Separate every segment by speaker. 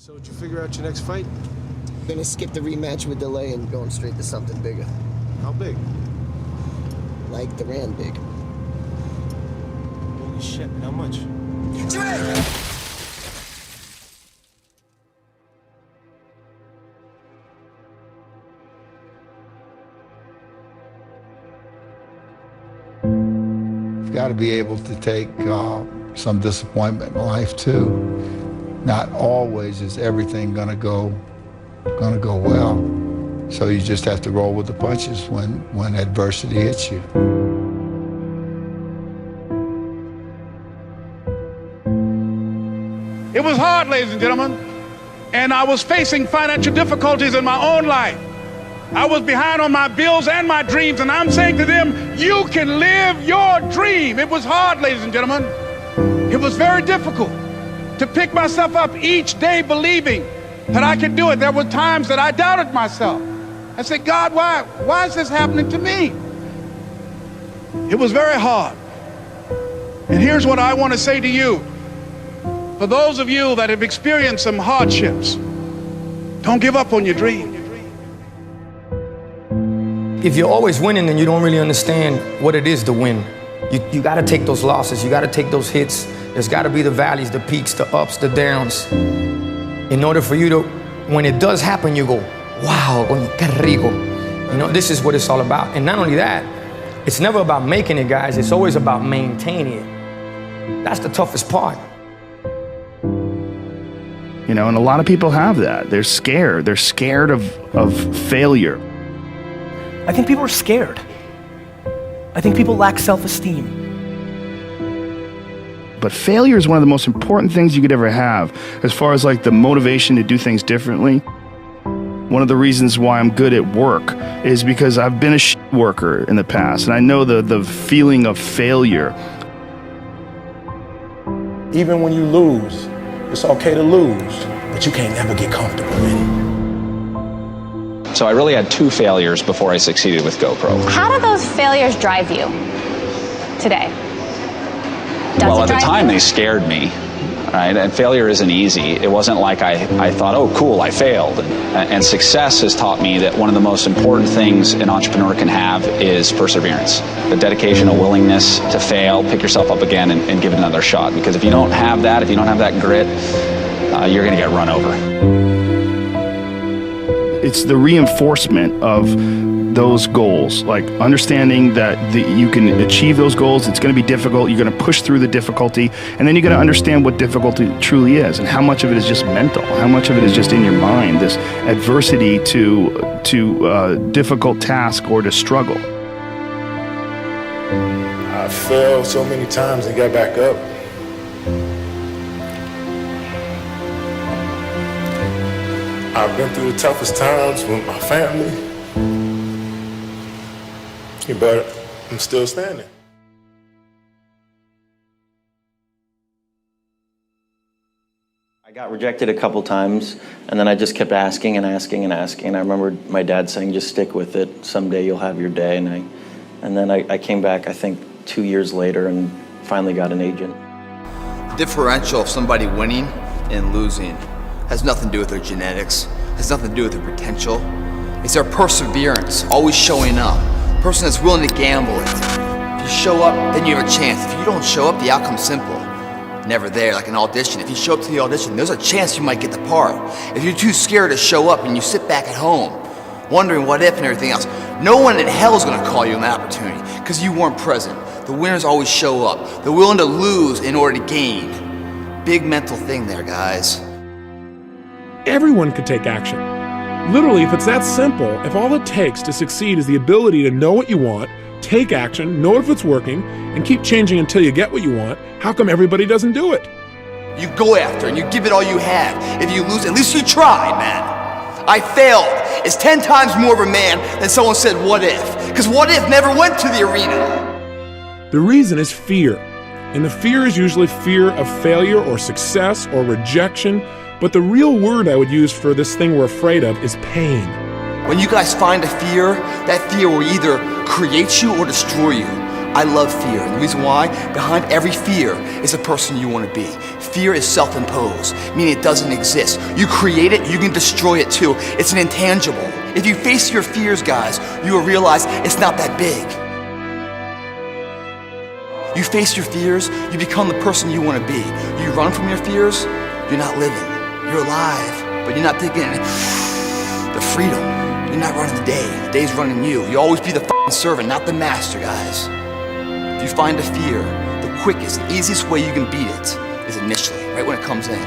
Speaker 1: So did you figure out your next fight?
Speaker 2: Gonna skip the rematch with delay and going straight to something bigger.
Speaker 1: How big?
Speaker 2: Like the Rand big.
Speaker 1: Holy shit, how much?
Speaker 3: You've got to be able to take some disappointment in life too. Not always is everything gonna go well. So you just have to roll with the punches when adversity hits you.
Speaker 4: It was hard, ladies and gentlemen, and I was facing financial difficulties in my own life. I was behind on my bills and my dreams, and I'm saying to them, you can live your dream. It was hard, ladies and gentlemen. It was very difficult to pick myself up each day believing that I could do it. There were times that I doubted myself. I said, God, why is this happening to me? It was very hard. And here's what I want to say to you. For those of you that have experienced some hardships, don't give up on your dream.
Speaker 5: If you're always winning, then you don't really understand what it is to win. You got to take those losses. You got to take those hits. There's got to be the valleys, the peaks, the ups, the downs. In order for you to, when it does happen, you go, wow, qué rico. You know, this is what it's all about. And not only that, it's never about making it, guys. It's always about maintaining it. That's the toughest part.
Speaker 6: You know, and a lot of people have that. They're scared. They're scared of failure.
Speaker 7: I think people are scared. I think people lack self-esteem.
Speaker 6: But failure is one of the most important things you could ever have, as far as like the motivation to do things differently. One of the reasons why I'm good at work is because I've been a shit worker in the past, and I know the feeling of failure.
Speaker 8: Even when you lose, it's okay to lose, but you can't never get comfortable in it.
Speaker 9: So I really had 2 failures before I succeeded with GoPro.
Speaker 10: How do those failures drive you today?
Speaker 9: Well, at the time, they scared me. Right? And failure isn't easy. It wasn't like I thought, oh, cool, I failed. And success has taught me that one of the most important things an entrepreneur can have is perseverance. The dedication, a willingness to fail, pick yourself up again, and give it another shot. Because if you don't have that, if you don't have that grit, you're going to get run over.
Speaker 6: It's the reinforcement of those goals, like understanding that you can achieve those goals. It's going to be difficult. You're going to push through the difficulty, and then you're going to understand what difficulty truly is, and how much of it is just mental, how much of it is just in your mind. This adversity to difficult task or to struggle.
Speaker 8: I failed so many times and got back up. I've been through the toughest times with my family, but I'm still standing.
Speaker 11: I got rejected a couple times, and then I just kept asking and asking and asking. I remember my dad saying, just stick with it. Someday you'll have your day. And then I came back, I think, 2 years later and finally got an agent.
Speaker 12: Differential of somebody winning and losing has nothing to do with their genetics, has nothing to do with their potential. It's their perseverance, always showing up. A person that's willing to gamble it. If you show up, then you have a chance. If you don't show up, the outcome's simple. Never there, like an audition. If you show up to the audition, there's a chance you might get the part. If you're too scared to show up and you sit back at home, wondering what if and everything else, no one in hell is gonna call you an opportunity because you weren't present. The winners always show up. They're willing to lose in order to gain. Big mental thing there, guys.
Speaker 13: Everyone could take action. Literally, if it's that simple, if all it takes to succeed is the ability to know what you want, take action, know if it's working, and keep changing until you get what you want, how come everybody doesn't do it?
Speaker 12: You go after and you give it all you have. If you lose, at least you tried, man. I failed. It's 10 times more of a man than someone said, what if? Because what if never went to the arena.
Speaker 13: The reason is fear. And the fear is usually fear of failure or success or rejection. But the real word I would use for this thing we're afraid of is pain.
Speaker 12: When you guys find a fear, that fear will either create you or destroy you. I love fear, and the reason why, behind every fear is a person you want to be. Fear is self-imposed, meaning it doesn't exist. You create it, you can destroy it too. It's an intangible. If you face your fears, guys, you will realize it's not that big. You face your fears, you become the person you want to be. You run from your fears, you're not living. You're alive, but you're not taking the freedom. You're not running the day. The day's running you. You always be the f***ing servant, not the master, guys. If you find a fear, the quickest and easiest way you can beat it is initially, right when it comes in.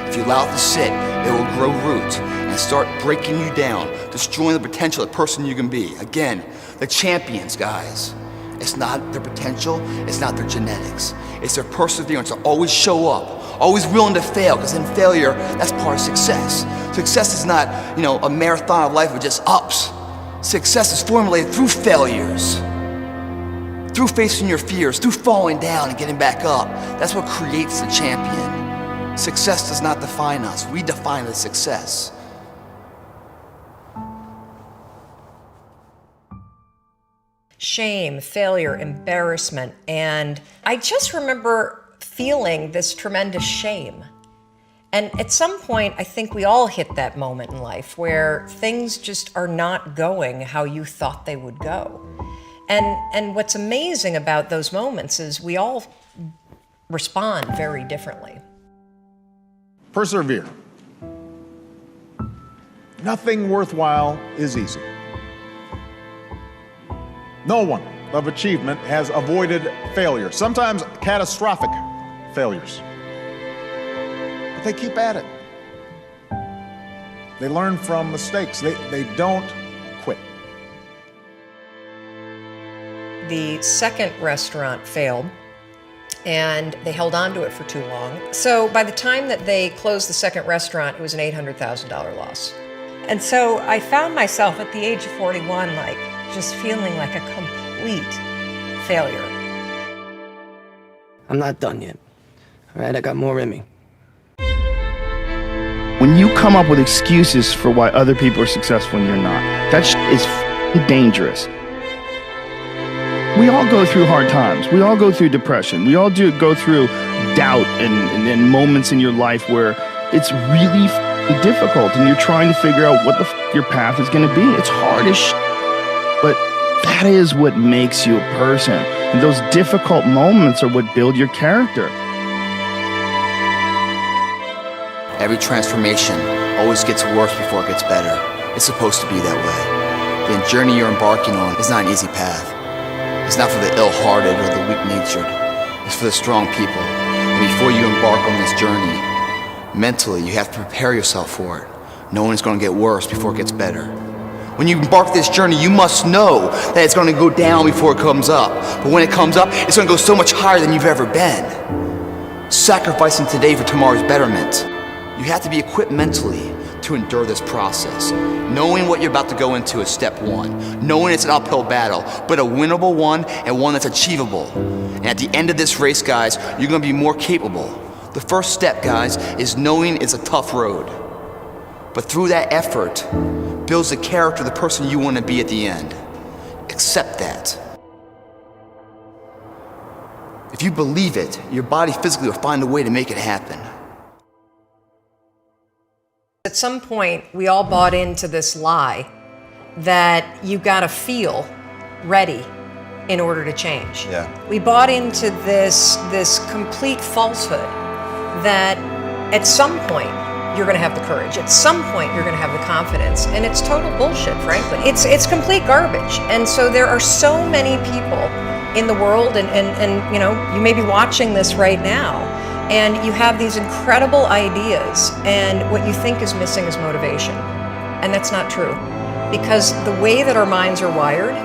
Speaker 12: If you allow it to sit, it will grow root and start breaking you down, destroying the potential of the person you can be. Again, the champions, guys. It's not their potential, it's not their genetics. It's their perseverance to always show up, always willing to fail, because in failure, that's part of success. Success is not, a marathon of life with just ups. Success is formulated through failures, through facing your fears, through falling down and getting back up. That's what creates the champion. Success does not define us. We define the success.
Speaker 14: Shame, failure, embarrassment, and I just remember feeling this tremendous shame. And at some point, I think we all hit that moment in life where things just are not going how you thought they would go. And what's amazing about those moments is we all respond very differently.
Speaker 15: Persevere. Nothing worthwhile is easy. No one of achievement has avoided failure, sometimes catastrophic failures. But they keep at it. They learn from mistakes. They don't quit.
Speaker 14: The second restaurant failed, and they held on to it for too long. So by the time that they closed the second restaurant, it was an $800,000 loss. And so I found myself at the age of 41, just feeling like a complete failure.
Speaker 2: I'm not done yet. All right, I got more in me.
Speaker 6: When you come up with excuses for why other people are successful and you're not, that is dangerous. We all go through hard times. We all go through depression. We all go through doubt and moments in your life where it's really difficult and you're trying to figure out what the your path is going to be. It's hard as but that is what makes you a person. And those difficult moments are what build your character.
Speaker 12: Every transformation always gets worse before it gets better. It's supposed to be that way. The journey you're embarking on is not an easy path. It's not for the ill-hearted or the weak-natured. It's for the strong people. And before you embark on this journey, mentally, you have to prepare yourself for it, knowing it's going to get worse before it gets better. When you embark this journey, you must know that it's going to go down before it comes up. But when it comes up, it's going to go so much higher than you've ever been. Sacrificing today for tomorrow's betterment. You have to be equipped mentally to endure this process. Knowing what you're about to go into is step one. Knowing it's an uphill battle, but a winnable one and one that's achievable. And at the end of this race, guys, you're going to be more capable. The first step, guys, is knowing it's a tough road. But through that effort, builds the character of the person you want to be at the end. Accept that. If you believe it, your body physically will find a way to make it happen.
Speaker 14: At some point, we all bought into this lie that you gotta feel ready in order to change.
Speaker 16: Yeah.
Speaker 14: We bought into this complete falsehood that at some point, you're gonna have the courage. At some point, you're gonna have the confidence. And it's total bullshit, frankly. It's complete garbage. And so there are so many people in the world, and you may be watching this right now, and you have these incredible ideas, and what you think is missing is motivation. And that's not true. Because the way that our minds are wired,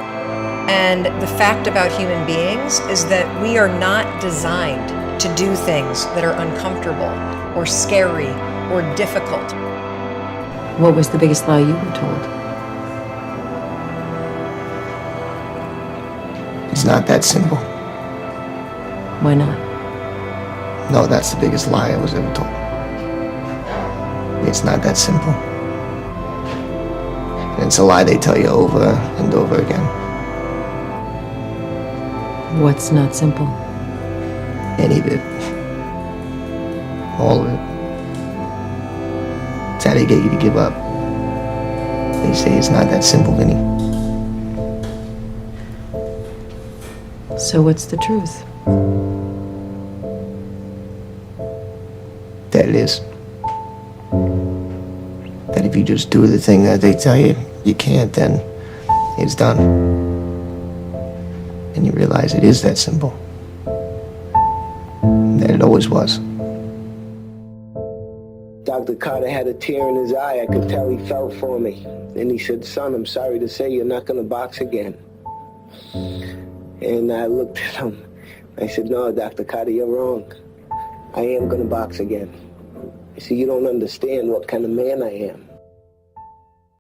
Speaker 14: and the fact about human beings, is that we are not designed to do things that are uncomfortable, or scary, or difficult.
Speaker 17: What was the biggest lie you were told?
Speaker 2: It's not that simple.
Speaker 17: Why not?
Speaker 2: No, that's the biggest lie I was ever told. It's not that simple. And it's a lie they tell you over and over again.
Speaker 17: What's not simple?
Speaker 2: Any of it. All of it. It's how they get you to give up. They say it's not that simple, Vinny.
Speaker 17: So what's the truth?
Speaker 2: That it is. That if you just do the thing that they tell you you can't, then it's done. And you realize it is that simple. That it always was.
Speaker 16: Dr. Carter had a tear in his eye. I could tell he felt for me. And he said, son, I'm sorry to say you're not going to box again. And I looked at him. I said, no, Dr. Carter, you're wrong. I am going to box again. You see, you don't understand what kind of man I am.